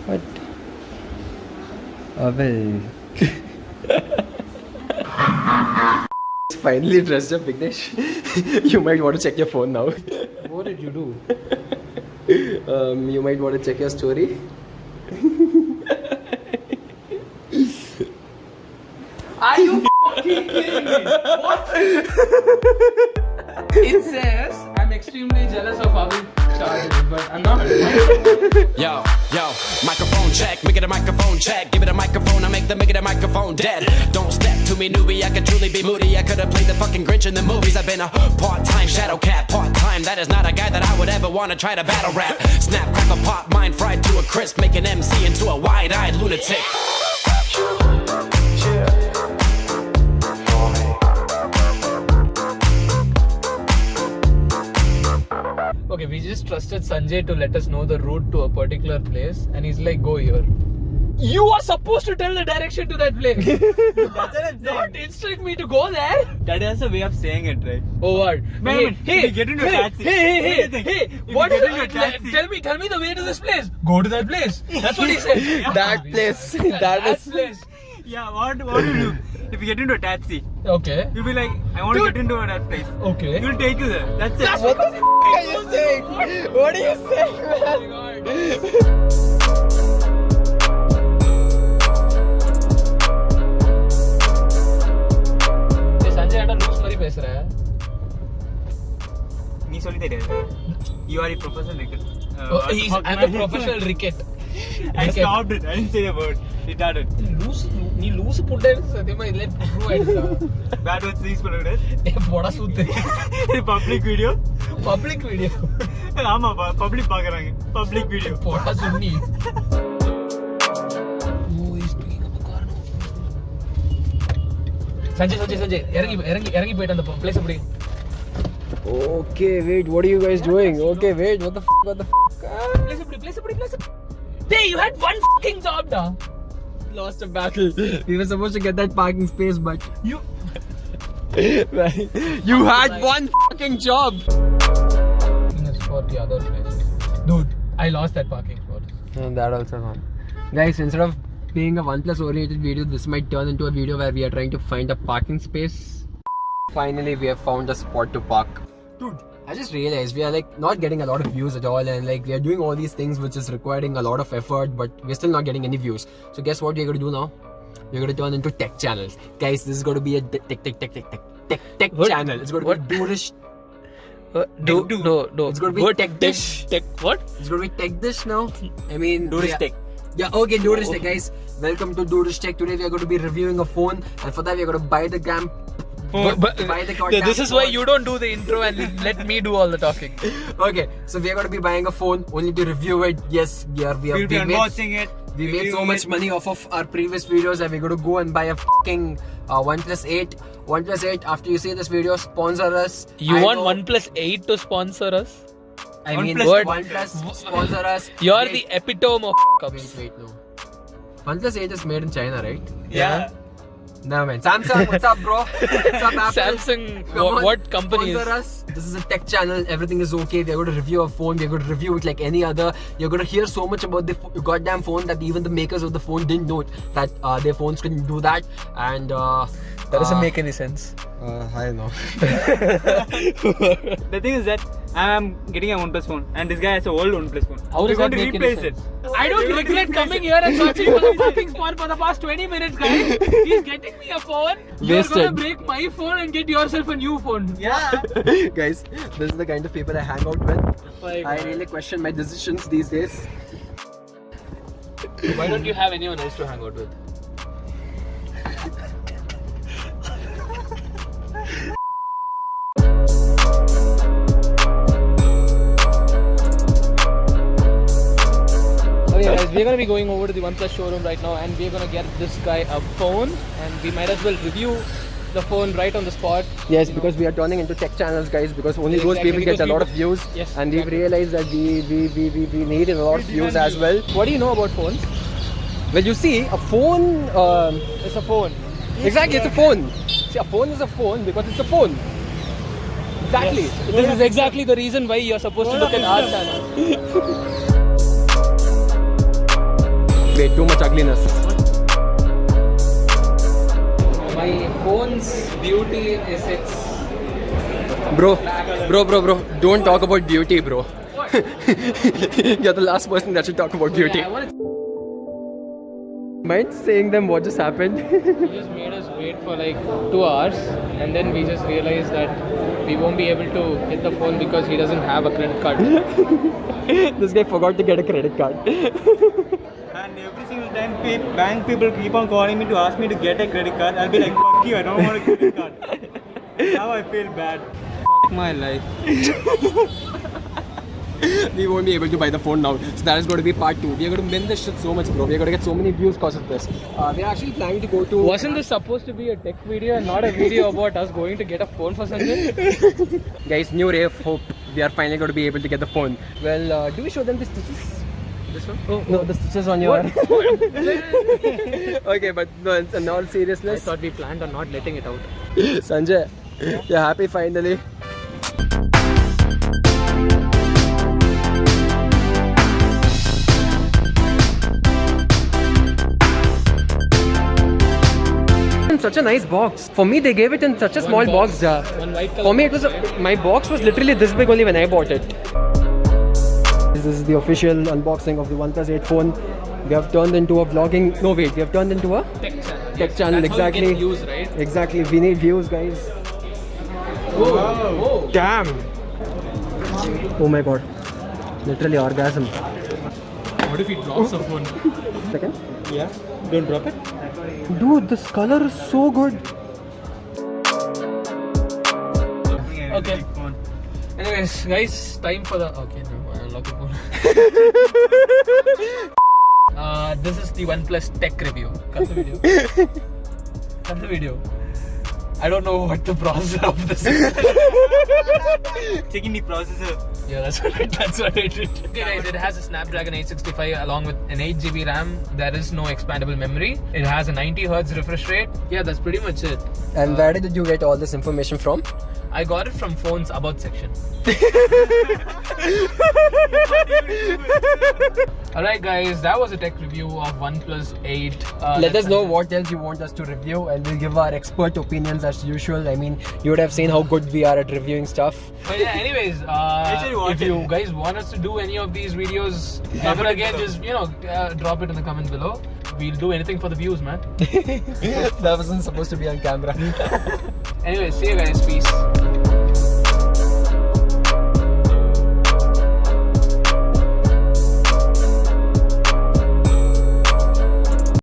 What? Abey. Finally dressed up, Vignesh. You might want to check your phone now. What did you do? You might want to check your story. Are you fucking kidding me? What? It says I'm extremely jealous of how we started, but I'm not. Yo, microphone check, make it a microphone check. Give it a microphone, I make it a microphone dead. Don't step to me, newbie, I could truly be moody. I could have played the fucking Grinch in the movies. I've been a part-time shadow cat, part-time. That is not a guy that I would ever want to try to battle rap. Snap, crackle, pop, mind fried to a crisp. Make an MC into a wide-eyed lunatic. Okay, we just trusted Sanjay to let us know the route to a particular place, and he's like, go here. You are supposed to tell the direction to that place. That's what I'm saying. Don't instruct me to go there. That is a way of saying it, right? Oh what? If you get into a taxi. Hey! What you is get into a taxi. Tell me the way to this place. Go to that place. That's what he said. That place. That place. Yeah, what do you do? If you get into a taxi, Okay. you'll be like, I want to get into that place. Okay. He'll take you there. That's it. What the f*** are you saying? What are you saying, man? Hey, Sanjay ஏன்டா loose மாதிரி பேசுற? நீ சொல்லி தெரியாது. You are a professional cricket. I'm a professional cricket. I stopped it. I didn't say the word. Retarded. நீ loose புட்டே சத்தியமா இல்ல prove ஆயிடுச்சா? Bad words use பண்ணக்கூடாது. ஏய் போடா சுத்து. Public video. Public video. ஆமா பப்ளிக் பாக்குறாங்க. Public video. போடா சுன்னி. சஞ்சய் இறங்கி போயிட்டு அந்த பிளேஸ் எப்படி? Okay, wait, what are you guys doing? Okay, wait, what the f***? Place எப்படி? Hey, you had one fucking job da. Lost a battle. We were supposed to get that parking space, but you had one fucking job. For the other place. Dude, I lost that parking spot. And that also gone. Guys, instead of being a OnePlus oriented video, this might turn into a video where we are trying to find a parking space. Finally, we have found a spot to park. Dude, I just realized we are like not getting a lot of views at all, and like we are doing all these things which is requiring a lot of effort, but we're still not getting any views. So guess what we're going to do now? We're going to turn into tech channels. Guys, this is going to be a tech channel. It's going to be Doorish. No. It's going to be tech dish. Tech what? It's going to be tech dish now. I mean, Doorish Tech. Yeah, okay, Doorish Tech, guys. Welcome to Doorish Tech. Today we are going to be reviewing a phone, and for that we are going to buy the This is why you don't do the intro and let me do all the talking. Okay, so we are going to be buying a phone only to review it. Yes, We'll be unboxing it. We made so much money off of our previous videos that we're going to go and buy a fucking OnePlus 8. OnePlus 8, after you see this video, sponsor us. You want OnePlus 8 to sponsor us? I mean, OnePlus OnePlus sponsor us. You're the epitome of cups. Wait, no. OnePlus 8 is made in China, right? Yeah. No man, Samsung, what's up, bro? What's up, Apple? Samsung, Come on, what company sponsor is? us. This is a tech channel. Everything is okay. We're going to review a phone. We're going to review it like any other. You're going to hear so much about the goddamn phone that even the makers of the phone didn't know that their phones couldn't do that. And That doesn't make any sense. I know. The thing is that I'm getting a OnePlus phone, and this guy has an old OnePlus phone. How does We're going that to make any replace sense? it. I don't regret coming here and searching for the parking spot for the past 20 minutes, guys. He's getting me a phone. You're Wasted. gonna break my phone and get yourself a new phone. Yeah. Guys, this is the kind of people I hang out with. My I God. really question my decisions these days. Why don't you have anyone else to hang out with? Okay guys, we're gonna be going over to the OnePlus showroom right now, and we're gonna get this guy a phone, and we might as well review the phone right on the spot. Yes, because we are turning into tech channels, guys, because only those Exactly, people get because a lot we- of views. Yes, And we've exactly. realized that we need a lot of views as well. What do you know about phones? Well, you see, a phone... It's a phone. exactly, it's a phone. See, a phone is a phone because it's a phone. Exactly. Yes. This is exactly the reason why you're supposed to look at our channel. Wait, too much ugliness. My phone's beauty is its. Bro, don't talk about beauty, bro. You're the last person that should talk about beauty. Yeah, I want to. Mind saying them what just happened? He just made us wait for like 2 hours, and then we just realized that we won't be able to hit the phone because he doesn't have a credit card. This guy forgot to get a credit card. And every single time bank people keep on calling me to ask me to get a credit card, I'll be like, fuck you, I don't want a credit card. Now I feel bad. Fuck my life. We won't be able to buy the phone now. So that is going to be part 2. We are going to win this shit so much, bro. We are going to get so many views because of this. We are actually planning to go to... Wasn't this supposed to be a tech video and not a video about us going to get a phone for Sanjay? Guys, new ray of hope. We are finally going to be able to get the phone. Well, do we show them the stitches? This one? Oh, no, the stitches on your... Okay, but no, in all I seriousness... thought we planned on not letting it out. Sanjay, you're happy finally? In such a nice box. For me, they gave it in such a small box jar. One white color. For me, it was my box was literally this big only when I bought it. This is the official unboxing of the OnePlus 8 phone. We have turned into a vlogging. No, wait, we have turned into a Tech channel. tech channel. That's how you Exactly. get views, right? Exactly. We need views, guys. Whoa. Damn. Oh my god. Literally orgasm. What if he drops the phone? Second. Yeah, don't drop it. Dude, this color is so good. Okay. Anyways, guys, time for the. Okay, no, I'll lock your phone. This is the OnePlus tech review. Cut the video. Cut the video. I don't know what the processor of this is. Checking the processor. Yeah, that's what I did. Okay guys, it has a Snapdragon 865 along with an 8GB RAM. There is no expandable memory. It has a 90Hz refresh rate. Yeah, that's pretty much it. And where did you get all this information from? I got it from phone's about section. Alright guys, that was a tech review of OnePlus 8. Let us know what else you want us to review and we'll give our expert opinions as usual. I mean, you would have seen how good we are at reviewing stuff. But yeah, anyways, if you guys want us to do any of these videos ever again, just, drop it in the comments below. We'll do anything for the views, man. That wasn't supposed to be on camera. Anyways, see you guys. Peace.